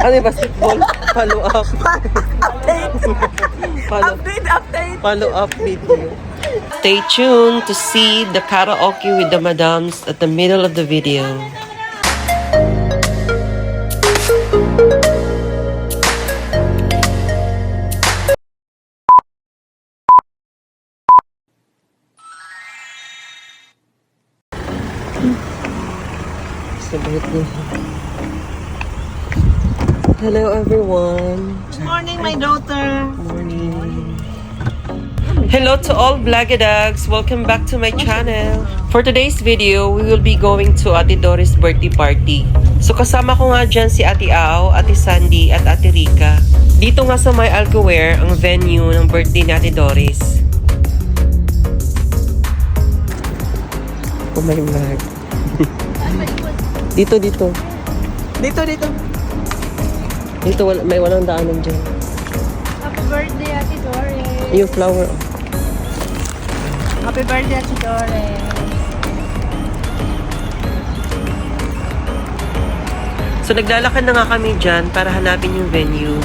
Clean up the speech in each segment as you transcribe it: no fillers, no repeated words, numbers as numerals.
Ano yung basketball? Follow up. Update. Follow up video. Stay tuned to see the karaoke with the madams at the middle of the video. Hello everyone. Good morning, my daughter. Morning. Hello to all Vlogadogs. Welcome back to my channel. For today's video, we will be going to Ate Doris' birthday party. So kasama ko nga dyan si Ate Ao, Ate Sandy at Ate Rica. Dito nga sa May Alcover ang venue ng birthday ni Ate Doris. Oh my God. Dito. Dito. Dito may walang daanan dyan. Happy birthday, Ate Doris. Yung flower. Happy birthday, Ate Doris. So naglalakad na nga kami dyan para hanapin yung venue.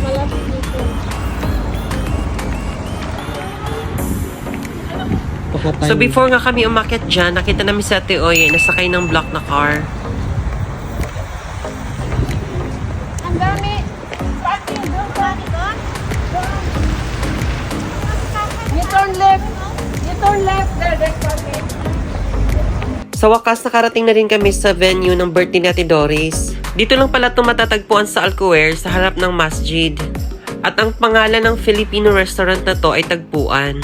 Malapit dito. So before nga kami umakyat dyan, nakita namin si Ate Oye nasakay ng black na car. Ang dami. Parking doon, parking doon. You turn left. There's parking. Sa wakas, nakarating na rin kami sa venue ng birthday ni Ate Doris. Dito lang pala ito matatagpuan sa Alcover sa harap ng masjid. At ang pangalan ng Filipino restaurant na to ay Tagpuan.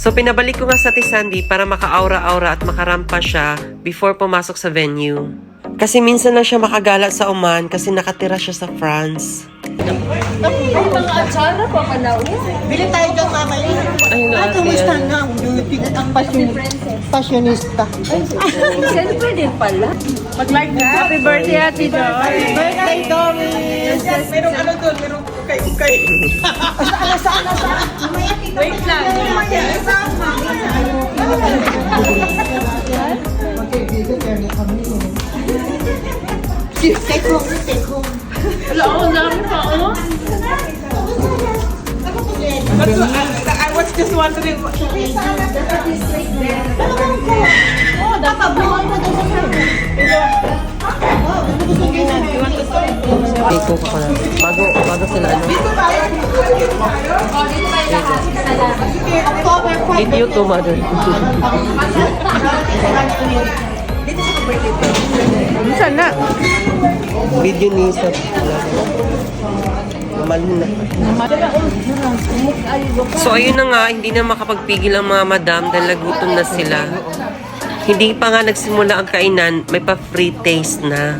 So pinabalik ko nga sa Ate Sandy para maka-aura-aura at makarampa siya before pumasok sa venue. Kasi minsan lang siya makagala sa Oman kasi nakatira siya sa France. Ay, mga atsara pa pala. Bili tayo dyan mamaya. Ayun na, Ate. Kamusta na ang beauty at ang fashionista? Siyempre din pala. Mag-like na. Happy birthday, Ate Doris. Birthday, Doris! Merong ano doon, merong ukay-ukay. Saan? Wait lang. Take home. Wala ako, dami pa, oh. I was just wondering what to do. Oh, dapat buwan mo doon sa side. Iko ka pala. Bago sila ano. Video to mother. Saan na? Video ni sa Malun na. So ayun na nga, hindi na makapagpigil ang mga madam dahil nagutom na sila. Hindi pa nga nagsimula ang kainan, may pa free taste na.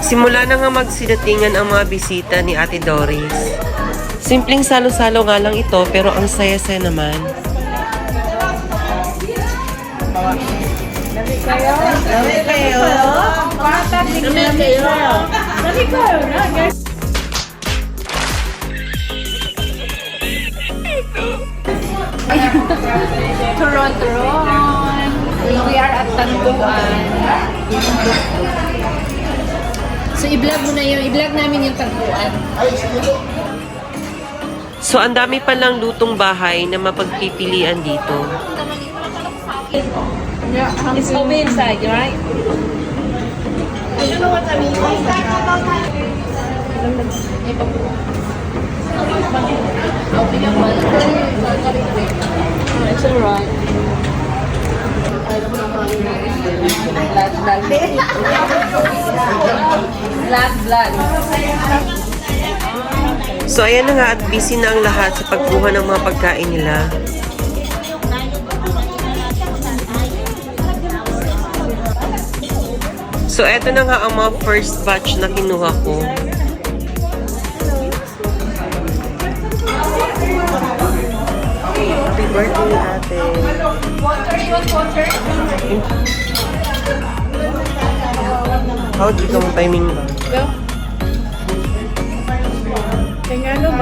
Simula na nga magsidatingan ang mga bisita ni Ate Doris. Simpleng salo-salo nga lang ito pero ang saya-saya naman. Turon. We are at Tagpuan. So, i-vlog mo na yun. I-vlog namin yung Tagpuan. So ang dami palang lutong bahay na mapagpipilian dito. It's open inside, right? You know what I mean? It's alright. Blood. So ayan na nga at busy na ang lahat sa pagkuha ng mga pagkain nila. So eto na nga ang mga first batch na kinuha ko. Happy birthday, ate. Water, you want water? How di ka mo timing ba? Go.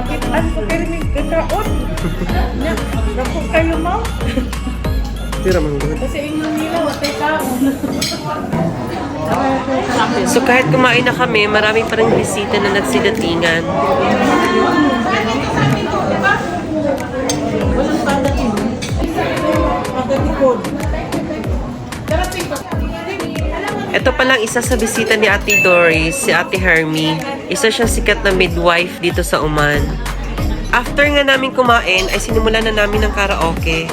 Makitaan ko kayo may kataon. Naku kayo mo. Tira man good. Kasi inyong nila, watay taon. So kahit kumain na kami, marami pa rin bisita na nagsidatingan. Ito palang isa sa bisita ni Ate Doris, si Ate Hermie. Isa siyang sikat na midwife dito sa Oman. After nga namin kumain, ay sinimulan na namin ng karaoke.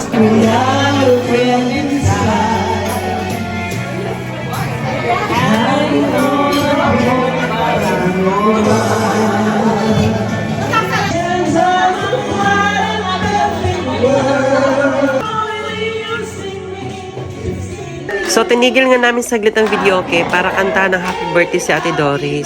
So, tinigil nga namin saglit ang video, okay, para kantahan ng happy birthday si Ate Doris.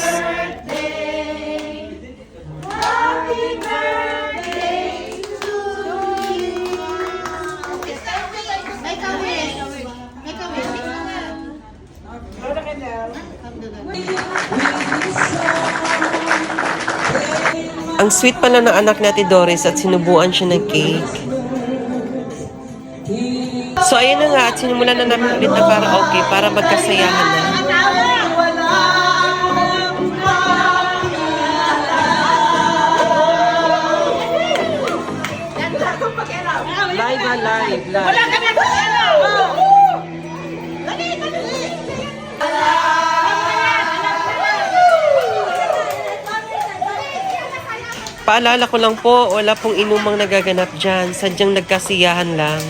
Ang sweet pala ng anak ni Ate Doris at sinubuan siya ng cake. So, ayun na nga at sinimulan na namin ulit na karaoke para magkasayahan na. Live ha, live. Wala ka na Paalala ko lang po, wala pong inumang nagaganap dyan. Sadyang nagkasiyahan lang.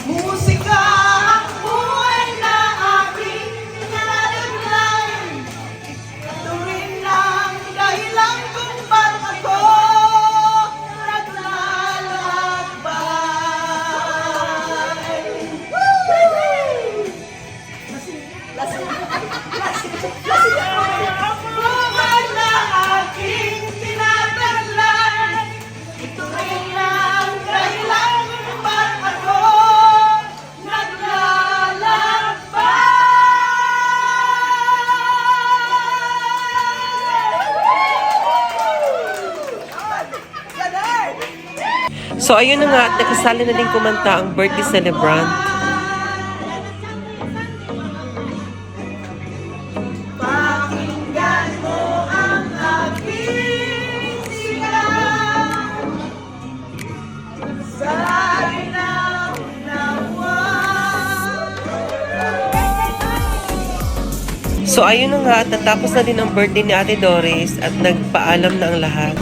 musika ang buhay na aking pinalagyan. Ito rin ang dahilan kung bakit ako naglalakbay. Ang buhay na aking tinataglan. Ito rin ang dahilan kung bakit ako naglalakbay. So, ayun na nga at nakasali na din kumanta ang birthday celebrant. Pakinggan mo ang aking sigaw sa inaw-nawa. So, ayun na nga at natapos na din ang birthday ni Ate Doris at nagpaalam na ang lahat.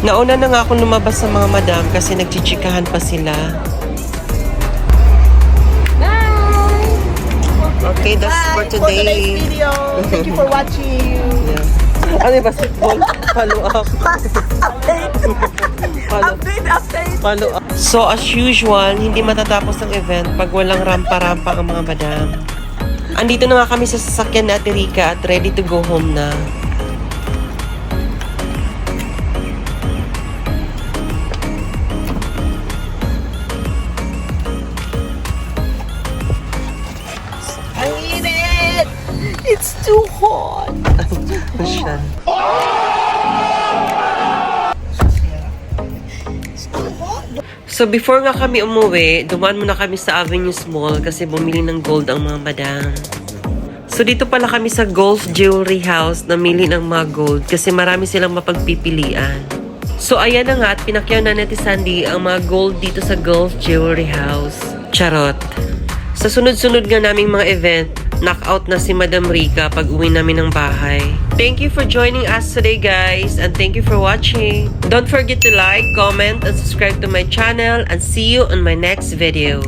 Nauna na nga ako lumabas sa mga madam kasi nagchichikahan pa sila. Okay, that's for today. today's video. Thank you for watching. Yeah. Ano yung basketball? Follow up. Follow up. So, as usual, hindi matatapos ang event pag walang rampa-rampa ang mga madam. Andito na nga kami sa sasakyan ni Ate Rica at ready to go home na. Ang init! It's too hot! Siya. So before nga kami umuwi, dumaan muna kami sa Avenues Mall kasi bumili ng gold ang mga madam. So dito pala kami sa Golf Jewelry House namili ng mga gold kasi marami silang mapagpipilian. So ayan na nga at pinakyaw na ni Sandy ang mga gold dito sa Golf Jewelry House. Charot. Sa sunod-sunod nga naming mga event, knockout na si Madam Rica pag uwi namin ng bahay. Thank you for joining us today, guys, and thank you for watching. Don't forget to like, comment, and subscribe to my channel, and see you on my next video.